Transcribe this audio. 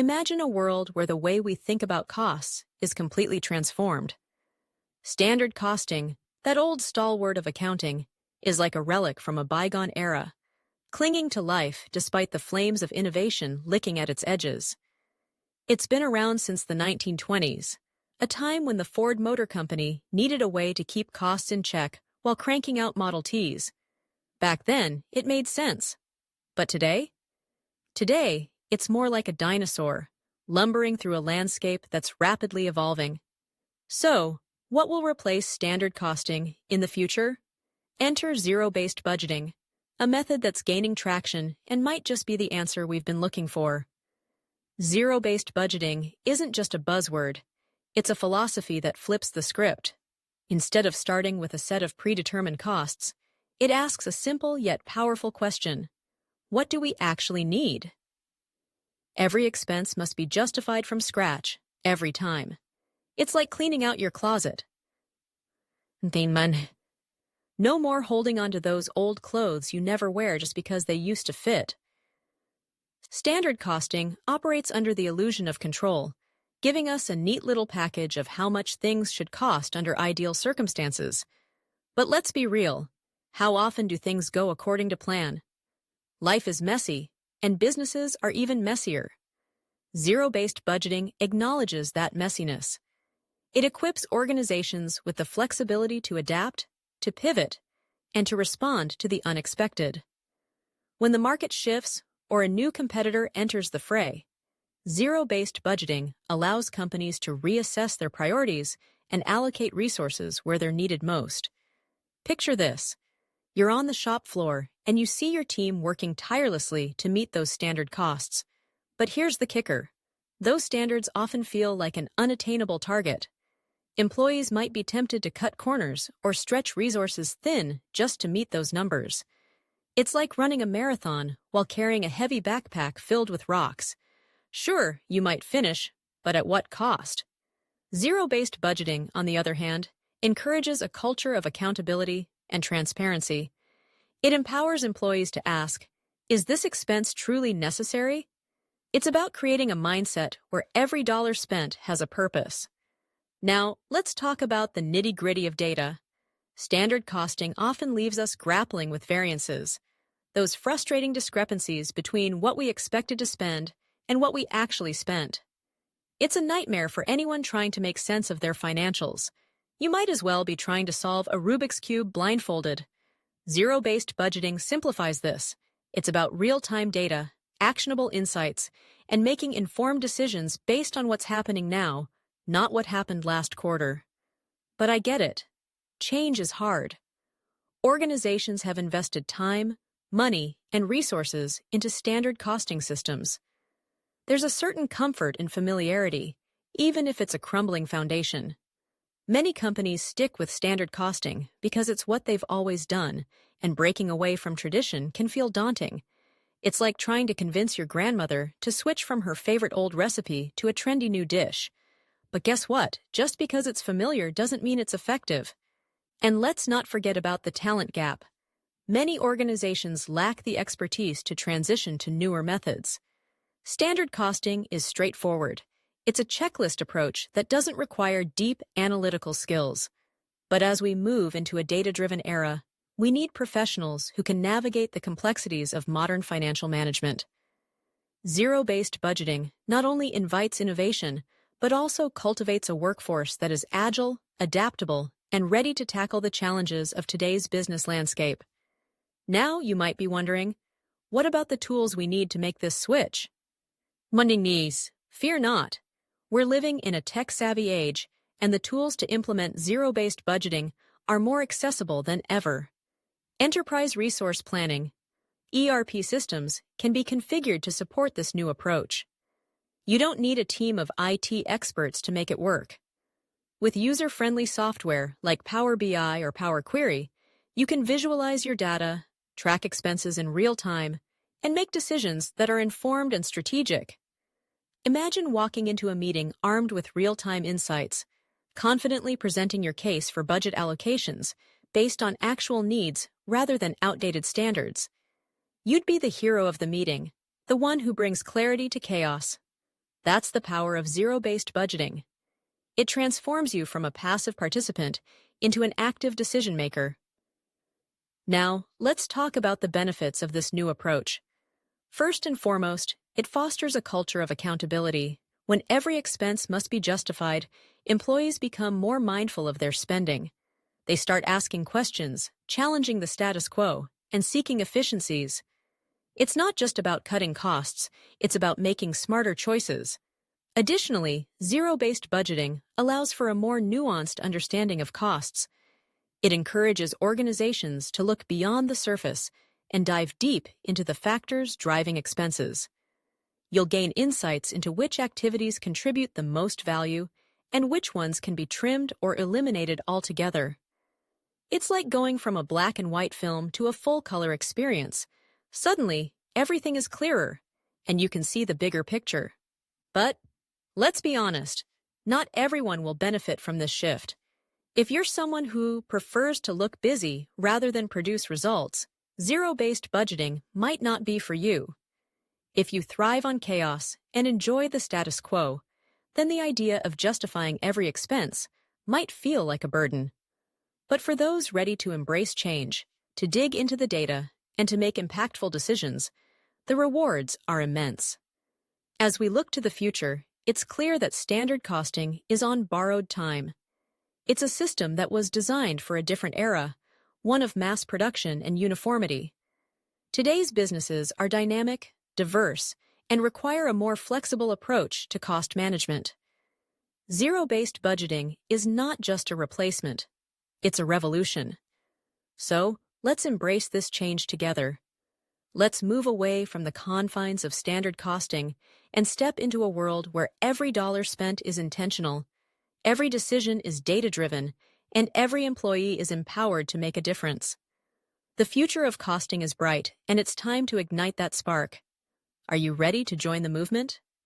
Imagine a world where the way we think about costs is completely transformed. Standard costing, that old stalwart of accounting, is like a relic from a bygone era, clinging to life despite the flames of innovation licking at its edges. It's been around since the 1920s, a time when the Ford Motor Company needed a way to keep costs in check while cranking out Model Ts. Back then, it made sense. But today? Today, it's more like a dinosaur, lumbering through a landscape that's rapidly evolving. So, what will replace standard costing in the future? Enter zero-based budgeting, a method that's gaining traction and might just be the answer we've been looking for. Zero-based budgeting isn't just a buzzword, it's a philosophy that flips the script. Instead of starting with a set of predetermined costs, it asks a simple yet powerful question: what do we actually need? Every expense must be justified from scratch, every time. It's like cleaning out your closet. No more holding on to those old clothes you never wear just because they used to fit. Standard costing operates under the illusion of control, giving us a neat little package of how much things should cost under ideal circumstances. But let's be real. How often do things go according to plan? Life is messy, and businesses are even messier. Zero-based budgeting acknowledges that messiness. It equips organizations with the flexibility to adapt, to pivot, and to respond to the unexpected. When the market shifts or a new competitor enters the fray, zero-based budgeting allows companies to reassess their priorities and allocate resources where they're needed most. Picture this. You're on the shop floor and you see your team working tirelessly to meet those standard costs. But here's the kicker. Those standards often feel like an unattainable target. Employees might be tempted to cut corners or stretch resources thin just to meet those numbers. It's like running a marathon while carrying a heavy backpack filled with rocks. Sure, you might finish, but at what cost? Zero-based budgeting, on the other hand, encourages a culture of accountability and transparency. It empowers employees to ask, is this expense truly necessary? It's about creating a mindset where every dollar spent has a purpose. Now, let's talk about the nitty-gritty of data. Standard costing often leaves us grappling with variances, those frustrating discrepancies between what we expected to spend and what we actually spent. It's a nightmare for anyone trying to make sense of their financials. You might as well be trying to solve a Rubik's Cube blindfolded. Zero-based budgeting simplifies this. It's about real-time data, actionable insights, and making informed decisions based on what's happening now, not what happened last quarter. But I get it. Change is hard. Organizations have invested time, money, and resources into standard costing systems. There's a certain comfort in familiarity, even if it's a crumbling foundation. Many companies stick with standard costing because it's what they've always done, and breaking away from tradition can feel daunting. It's like trying to convince your grandmother to switch from her favorite old recipe to a trendy new dish. But guess what? Just because it's familiar doesn't mean it's effective. And let's not forget about the talent gap. Many organizations lack the expertise to transition to newer methods. Standard costing is straightforward. It's a checklist approach that doesn't require deep analytical skills. But as we move into a data-driven era, we need professionals who can navigate the complexities of modern financial management. Zero-based budgeting not only invites innovation, but also cultivates a workforce that is agile, adaptable, and ready to tackle the challenges of today's business landscape. Now you might be wondering, what about the tools we need to make this switch? Fear not. We're living in a tech-savvy age, and the tools to implement zero-based budgeting are more accessible than ever. Enterprise resource planning, ERP systems, can be configured to support this new approach. You don't need a team of IT experts to make it work. With user-friendly software like Power BI or Power Query, you can visualize your data, track expenses in real time, and make decisions that are informed and strategic. Imagine walking into a meeting armed with real-time insights, confidently presenting your case for budget allocations based on actual needs rather than outdated standards. You'd be the hero of the meeting, the one who brings clarity to chaos. That's the power of zero-based budgeting. It transforms you from a passive participant into an active decision maker. Now, let's talk about the benefits of this new approach. First and foremost, it fosters a culture of accountability. When every expense must be justified, employees become more mindful of their spending. They start asking questions, challenging the status quo, and seeking efficiencies. It's not just about cutting costs, it's about making smarter choices. Additionally, zero-based budgeting allows for a more nuanced understanding of costs. It encourages organizations to look beyond the surface and dive deep into the factors driving expenses. You'll gain insights into which activities contribute the most value and which ones can be trimmed or eliminated altogether. It's like going from a black and white film to a full-color experience. Suddenly, everything is clearer, and you can see the bigger picture. But let's be honest, not everyone will benefit from this shift. If you're someone who prefers to look busy rather than produce results, zero-based budgeting might not be for you. If you thrive on chaos and enjoy the status quo, then the idea of justifying every expense might feel like a burden. But for those ready to embrace change, to dig into the data, and to make impactful decisions, the rewards are immense. As we look to the future, it's clear that standard costing is on borrowed time. It's a system that was designed for a different era, one of mass production and uniformity. Today's businesses are dynamic, diverse, and require a more flexible approach to cost management. Zero-based budgeting is not just a replacement, it's a revolution. So, let's embrace this change together. Let's move away from the confines of standard costing and step into a world where every dollar spent is intentional, every decision is data-driven, and every employee is empowered to make a difference. The future of costing is bright, and it's time to ignite that spark. Are you ready to join the movement?